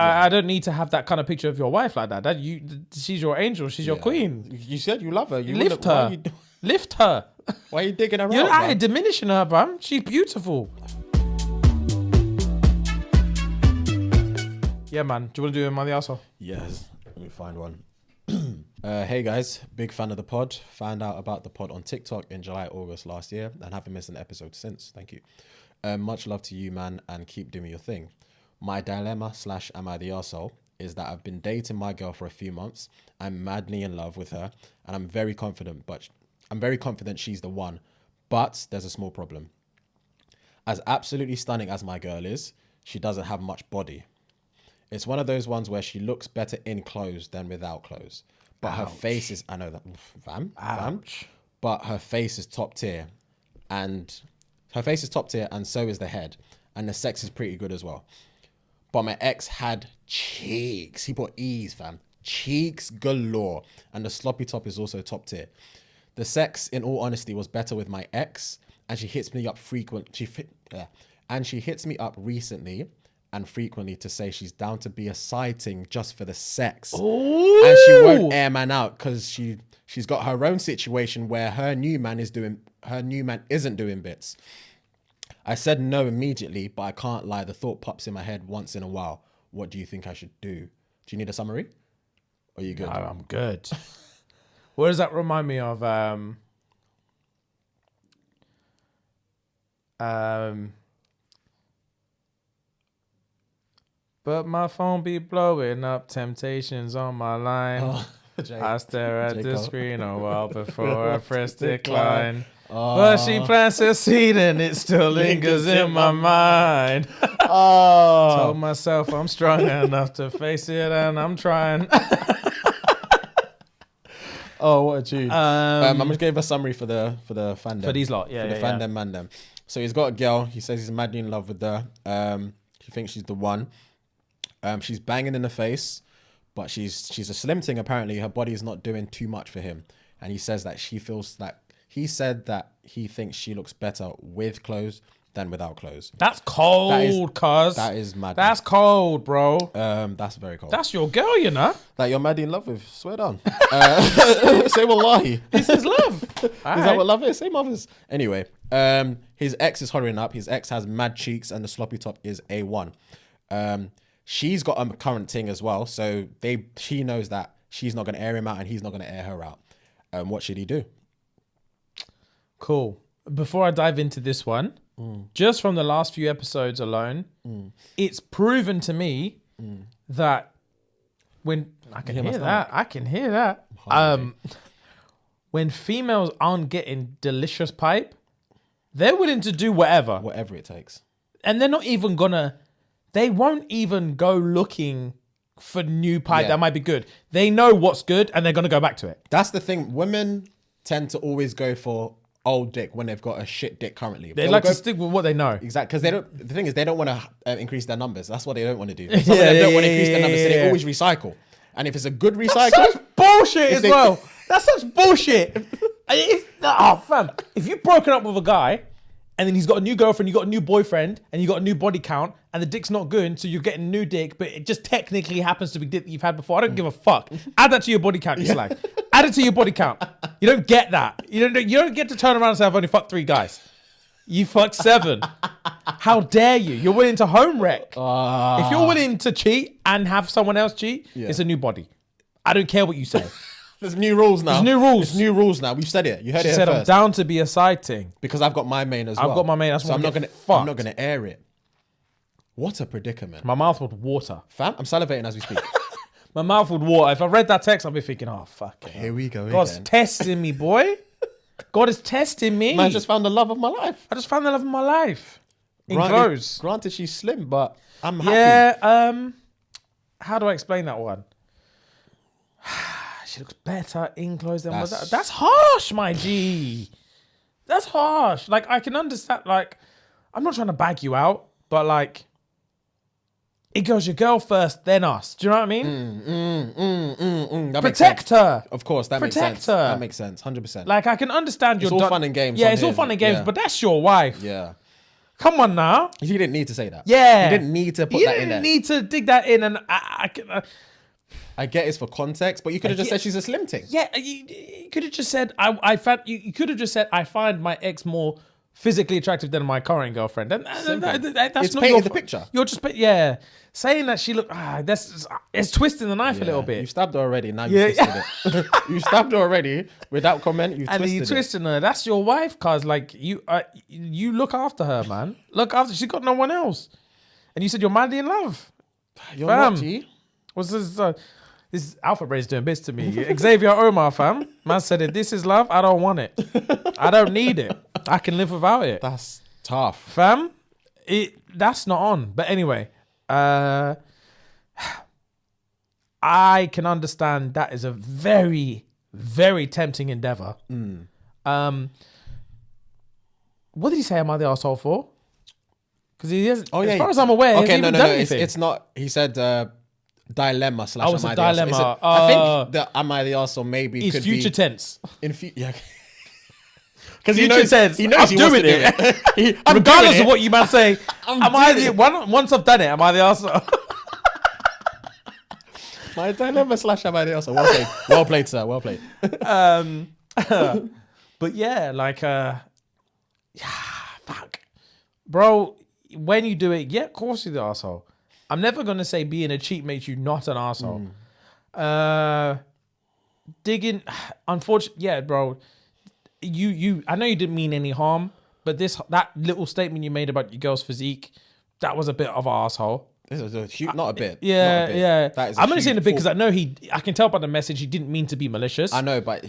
I don't need to have that kind of picture of your wife like that. She's your angel. She's your queen. You said you love her. You Lift her. Lift her. Why are you digging her You're out? diminishing her, bro. She's beautiful. Yeah, man. Do you want to do Am I the Arsehole? Yes. Let me find one. Hey guys, big fan of the pod. Found out about the pod on TikTok in July, August last year and haven't missed an episode since. Thank you. Much love to you, man, and keep doing your thing. My dilemma / am I the arsehole is that I've been dating my girl for a few months. I'm madly in love with her and I'm very confident she's the one. But there's a small problem. As absolutely stunning as my girl is, she doesn't have much body. It's one of those ones where she looks better in clothes than without clothes. But her face is, I know that, fam. But her face is top tier. And so is the head. And the sex is pretty good as well. But my ex had cheeks. He put E's, fam. Cheeks galore. And the sloppy top is also top tier. The sex, in all honesty, was better with my ex. And she hits me up recently and frequently to say she's down to be a sighting just for the sex. Ooh. And she won't air man out because she's got her own situation where her new man isn't doing bits. I said no immediately, but I can't lie. The thought pops in my head once in a while. What do you think I should do? Do you need a summary? Or are you good? No, I'm good. What does that remind me of? But my phone be blowing up, temptations on my line. Oh, I stare at the screen a while before I press decline. Oh. But she plants her seed and it still lingers in my mind. Oh. Told myself I'm strong enough to face it and I'm trying. Oh, what a tune. I'm going to give a summary for the fandom. For these lot, yeah. For the fandom, mandem. So he's got a girl. He says he's madly in love with her. He thinks she's the one. She's banging in the face, but she's a slim thing. Apparently, her body is not doing too much for him. And he says that he thinks she looks better with clothes than without clothes. That's cold, cuz. That is mad. That's cold, bro. That's very cold. That's your girl, you know. That you're madly in love with. Swear down. Say wallahi. This is love. Is that what love is? Say mothers. Anyway, his ex is hollering up. His ex has mad cheeks and the sloppy top is A1. She's got a current thing as well, so she knows that she's not going to air him out and he's not going to air her out. What should he do? Cool. Before I dive into this one, just from the last few episodes alone, it's proven to me that when I can hear that. When females aren't getting delicious pipe, they're willing to do whatever it takes, and they won't even go looking for new pipe that might be good. They know what's good and they're going to go back to it. That's the thing. Women tend to always go for old dick when they've got a shit dick currently. They like to stick with what they know. Exactly. Because the thing is, they don't want to increase their numbers. That's what they don't want to do. Some of them don't want to increase their numbers, so they always recycle. And if it's a good recycle... That's such bullshit as well. That's such bullshit. Fam. If you've broken up with a guy and then he's got a new girlfriend, you got a new boyfriend, and you got a new body count, and the dick's not good, so you're getting new dick, but it just technically happens to be dick that you've had before. I don't give a fuck. Add that to your body count, you slag. Add it to your body count. You don't get that. You don't get to turn around and say, I've only fucked 3 guys. You fucked 7. How dare you? You're willing to home wreck. If you're willing to cheat and have someone else cheat, it's a new body. I don't care what you say. There's new rules now. There's new rules now. We've said it. You heard she it said first. I'm down to be a sighting. Because I've got my main as well. I've got my main. So I'm not gonna air it. What a predicament. My mouth would water. Fam, I'm salivating as we speak. My mouth would water. If I read that text, I'd be thinking, oh, fuck it. Here we go God's again. testing me, boy. God is testing me. Man, I just found the love of my life. I just found the love of my life. In clothes. Granted, she's slim, but I'm happy. Yeah, how do I explain that one? She looks better in clothes than without. That's harsh, my G. That's harsh. Like, I can understand, like, I'm not trying to bag you out, but like, it goes your girl first, then us. Do you know what I mean? Protect her. Of course, that makes sense. Her. That makes sense, 100%. Like, I can understand it's all fun and games. Yeah, it's all fun and games, but that's your wife. Yeah. Come on now. You didn't need to say that. Yeah. You didn't need to put that in there. You didn't need to dig that in, and I get it's for context, but you could have just said she's a slim thing. Yeah, you could have just said you could have just said I find my ex more physically attractive than my current girlfriend. And that's It's not painting the picture. You're just saying that she looked. It's twisting the knife a little bit. You stabbed her already. Now you twisted it. You stabbed her already with that comment. You twisted her. That's your wife, cause like you look after her, man. Look after. She's got no one else. And you said you're madly in love. You're Fam. not, G. What's this? This Alpha Brain's doing bits to me. Xavier Omar, fam. Man said, if this is love, I don't want it. I don't need it. I can live without it. That's tough. Fam, that's not on. But anyway, I can understand that is a very, very tempting endeavor. What did he say, am I the arsehole for? Because he has, as far as I'm aware, okay, he hasn't no, done anything. it's not. He said dilemma / Oh, it's am a I the arsehole. dilemma. I think the am I the arsehole maybe It's could future be tense. yeah. Because Future tense. He knows I'm he wants doing to do it. I'm Regardless doing of it. what you man say, once I've done it, am I the arsehole? My dilemma / am I the arsehole. Well played, sir. Well played. But yeah, like, fuck. Bro, when you do it, yeah, of course you're the arsehole. I'm never going to say being a cheat makes you not an arsehole. Digging, unfortunately, yeah, bro. I know you didn't mean any harm, but that little statement you made about your girl's physique, that was a bit of an arsehole. This is a huge, not a bit. Yeah, not a bit. yeah. That is I'm only saying a bit because I know I can tell by the message he didn't mean to be malicious. I know, but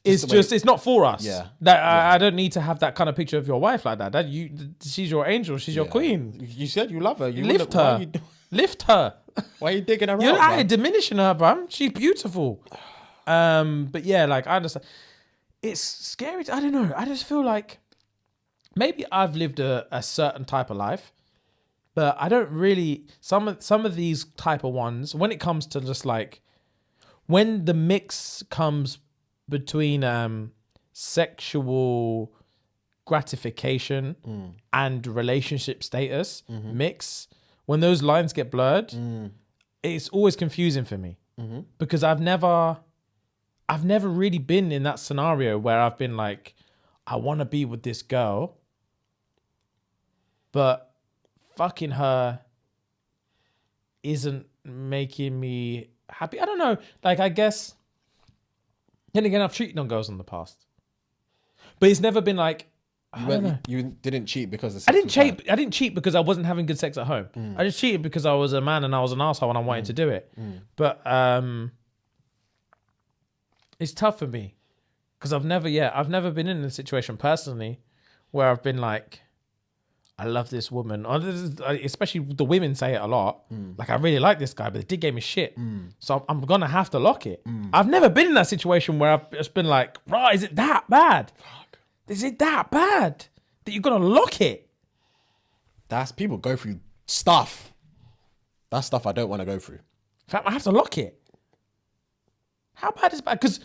it's not for us. Yeah. I don't need to have that kind of picture of your wife like that. She's your angel. She's your queen. You said you love her. You Lift her. Lift her. Why are you digging her You're out? diminishing her, bro. She's beautiful. But yeah, like I understand. It's scary. I don't know. I just feel like maybe I've lived a certain type of life, but I don't really. Some of these type of ones, when it comes to just like when the mix comes between sexual gratification and relationship status mix, when those lines get blurred, it's always confusing for me because I've never really been in that scenario where I've been like, I want to be with this girl, but fucking her isn't making me happy. I don't know. Like, I guess, then again, I've cheated on girls in the past, but it's never been like, You didn't cheat because I didn't cheat because I wasn't having good sex at home. I just cheated because I was a man and I was an asshole and I wanted to do it. But it's tough for me because I've never been in a situation personally where I've been like, I love this woman. Especially the women say it a lot. Like, I really like this guy, but the dick game is shit. So I'm gonna have to lock it. I've never been in that situation where I've just been like, right, is it that bad? Is it that bad that you're gonna lock it? That's people go through stuff. That's stuff I don't want to go through. In fact, I have to lock it. How bad is bad? Because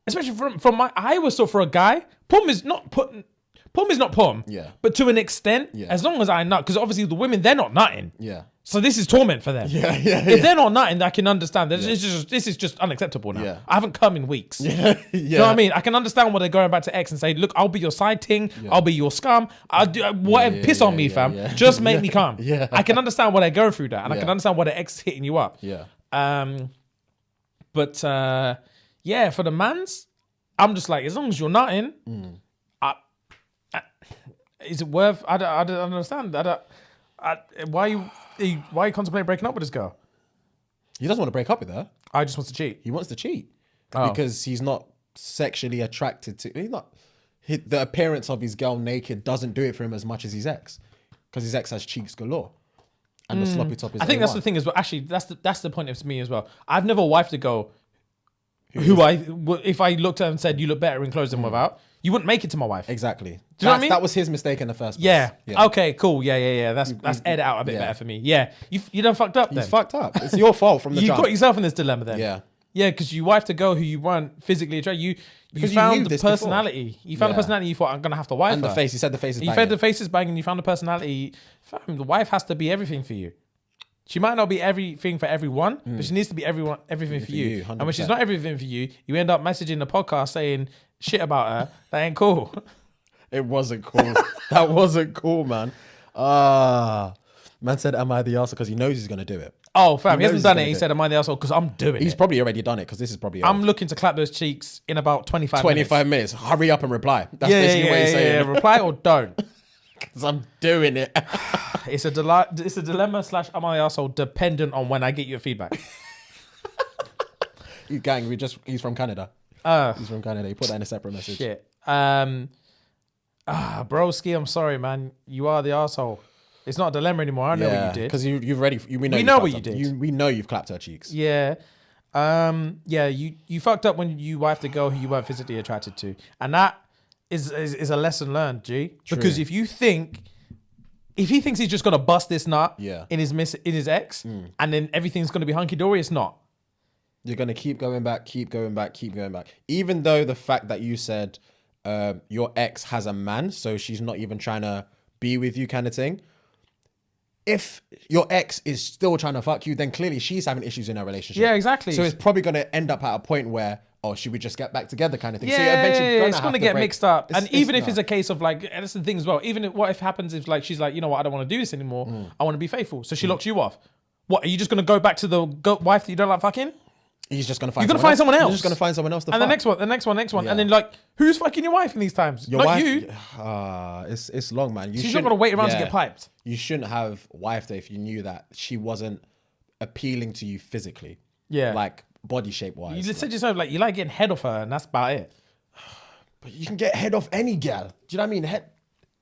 especially from my, I always thought for a guy, pum is not pum. Yeah. But to an extent, Yeah. as long as I nut, because obviously the women, they're not nutting. Yeah. So this is torment for them. Yeah. If they're not nutting, I can understand. This is just unacceptable now. Yeah. I haven't come in weeks. Yeah. You know what I mean? I can understand why they're going back to X and say, look, I'll be your side ting. Yeah. I'll be your scum. I'll do whatever. Piss on me, fam. yeah. Just make me come. Yeah. I can understand why they're going through that. And I Yeah. can understand why the X is hitting you up. Yeah. But yeah, for the mans, I'm just like, as long as you're nutting, is it worth? I don't understand. Why are you contemplating breaking up with this girl? He doesn't want to break up with her. I just wants to cheat. He wants to cheat Oh. because he's not sexually attracted to. The appearance of his girl naked doesn't do it for him as much as his ex, because his ex has cheeks galore, and the sloppy top is. I think that's the thing as well. Actually, that's the point of me as well. I've never wifed a girl if I looked at her and said, you look better in clothes than without, you wouldn't make it to my wife. Exactly. Do you know what I mean? That was his mistake in the first place. Yeah. Okay, cool. Yeah. That's edit out a bit better for me. Yeah. You done fucked up then. He's fucked up. It's your fault from the You jump. got yourself in this dilemma then. Yeah. Yeah, because you wifed a girl who you weren't physically attracted. You Because you found knew the this personality. before. You found the Yeah. personality. You thought, I'm gonna have to wife And her. the face. You said the face is You banging. fed the faces banging. You found the personality. Fam, the wife has to be everything for you. She might not be everything for everyone, but she needs to be everything for you. And when she's 100%. not everything for you, you end up messaging the podcast saying shit about her. That ain't cool. It wasn't cool. That wasn't cool, man. Man said, am I the arsehole? Because he knows he's going to do it. Oh, fam, he knows hasn't he's done gonna it. He do said, am I the asshole? Because I'm doing He's it. probably already done it because this is probably I'm looking to clap those cheeks in about 25 minutes. 25 minutes. Hurry up and reply. That's basically what he's saying. Reply or don't. Because I'm doing it. It's a dilemma / am I the asshole dependent on when I get your feedback. You gang, he's from Canada. He's from Canada. He put that in a separate message. Shit. Broski, I'm sorry, man. You are the asshole. It's not a dilemma anymore. I know what you did. Because you've already, we know, We you know clapped what you up. did. We know you've clapped her cheeks. Yeah. You fucked up when you wifed a girl who you weren't physically attracted to. And that is a lesson learned, G. True. Because if he thinks he's just gonna bust this nut in his ex and then everything's gonna be hunky-dory, it's not. You're going to keep going back. Even though the fact that you said your ex has a man, so she's not even trying to be with you kind of thing. If your ex is still trying to fuck you, then clearly she's having issues in her relationship. Yeah, exactly. So it's probably going to end up at a point where, oh, should we just get back together kind of thing. Yeah, so you're eventually it's gonna get mixed up. And even if not. it's a case of like, and that's the thing as well. Even if, what if happens if like she's like, you know what, I don't want to do this anymore. I want to be faithful. So she locks you off. What, are you just gonna go back to the wife that you don't like fucking? He's just going to find You're gonna find someone else. You're just going to find someone else to And fuck. the next one. Yeah. And then like, who's fucking your wife in these times? Your Not wife, you. It's long, man. She's not gonna wait around to get piped. You shouldn't have wifed her if you knew that she wasn't appealing to you physically. Yeah. Like body shape wise. You just said yourself like you like getting head off her, and that's about it. But you can get head off any gal. Do you know what I mean?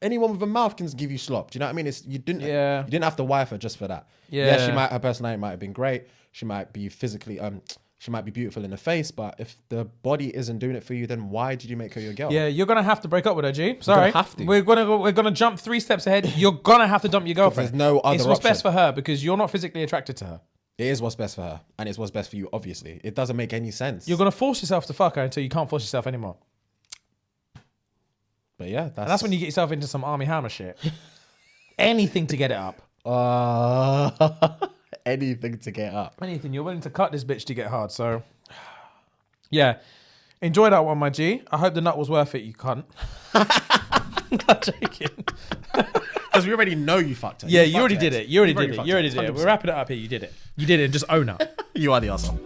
Anyone with a mouth can give you slop. Do you know what I mean? You didn't have to wife her just for that. Yeah. Her personality might have been great. She might be physically she might be beautiful in the face, but if the body isn't doing it for you, then why did you make her your girl? Yeah, you're gonna have to break up with her, G. Sorry, have to. We're gonna jump 3 steps ahead. You're gonna have to dump your girlfriend. There's no other It's what's option. best for her because you're not physically attracted to her. It is what's best for her, and it's what's best for you. Obviously, it doesn't make any sense. You're gonna force yourself to fuck her until you can't force yourself anymore. But yeah, And that's when you get yourself into some Army Hammer shit. Anything to get it up. anything to get up. Anything. You're willing to cut this bitch to get hard. So, yeah. Enjoy that one, my G. I hope the nut was worth it, you cunt. Not joking. Because we already know you fucked her. Yeah, you already fucked did her. it. You already You've did it. fucked You already her, did it. 100%. We're wrapping it up here. You did it. You did it. And just own up. You are the asshole.